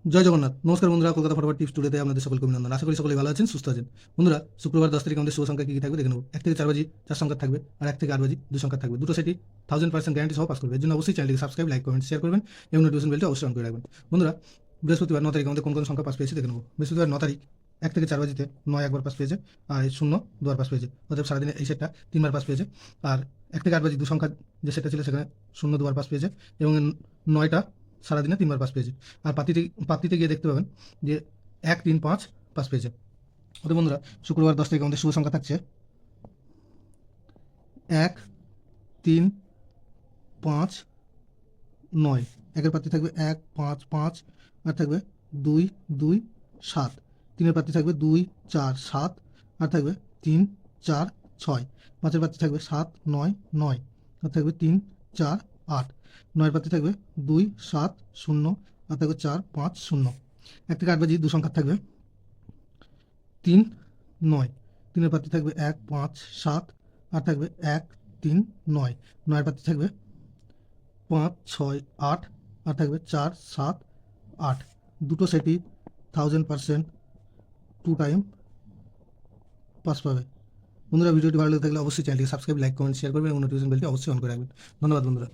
জয় জগন্নাথ। নমস্কার বন্ধুরা, Kolkata forward tips টুডেতে আপনাদের সকলকে অভিনন্দন। আশা করি সকলে ভালো আছেন, সুস্থ আছেন। বন্ধুরা, শুক্রবার 10 তারিখ আমাদের শুভ সংখ্যা কী কী থাকবে দেখে নেব। 1 থেকে 4 বাজি 4 সংখ্যা থাকবে, আর 1 থেকে 8 বাজি 2 সংখ্যা থাকবে। দুটো সেটি 1000% গ্যারান্টি সহ পাস করবে। এর জন্য অবশ্যই চ্যানেলটিকে সাবস্ক্রাইব, লাইক, কমেন্ট, শেয়ার করবেন এবং নোটিফিকেশন বেলটি অবশ্যই অন করে রাখবেন। বন্ধুরা, বৃহস্পতিবার 9 তারিখ আমাদের কোন কোন সংখ্যা পাস পেয়েছে দেখে নেব। বৃহস্পতিবার 9 তারিখ 1 থেকে 4 বাজিতে 9 একবার পাস পেয়েছে, আর এই 0 দুবার পাস পেয়েছে। অর্থাৎ সারাদিনে এই সেটটা 3বার পাস পেয়েছে। আর 1 থেকে 8 বাজি 2 সংখ্যা যে সেটটা ছিল সেখানে 0 দুবার পাস পেয়েছে এবং 9টা সারাদিনে 3বার পাস পেয়েছে। আর পাত্রিতে গিয়ে দেখতে পাবেন যে 1, 3, 5 পাস পেয়েছে। ওদের বন্ধুরা, শুক্রবার 10 তারিখ আমাদের শুভ সংখ্যা থাকছে 1, 3, 5, 9। একের পাত্রী থাকবে 1, 5, 5, আর থাকবে 2, 2, 7। 3-এর পাত্রী থাকবে 2, 4, 7, আর থাকবে 3, 4, 6। 5-এর পাত্রী থাকবে 7, 9, 9, আর থাকবে 3, 4, 8। 9-এর পাত্রী থাকবে 2, 7, 0, আর থাকবে 4, 5, 0। 1 থেকে 8 বাজি 2 সংখ্যা থাকবে 3, 9। 3-এর পাত্রী থাকবে 1, 5, 7, আর থাকবে 1, 3, 9। 9-এর পাত্রী থাকবে 5, 6, 8, আর থাকবে 4, 7, 8। দুটো সেটই 1000% 2 টাইম পাস পাবে। বন্ধুরা, ভিডিওটি ভালো লেগে থাকলে অবশ্যই চ্যানেলটি সাবস্ক্রাইব, লাইক, কমেন্ট, শেয়ার করবেন এবং নোটিফিকেশন বেলটি অবশ্যই অন করে রাখবেন। ধন্যবাদ বন্ধুরা।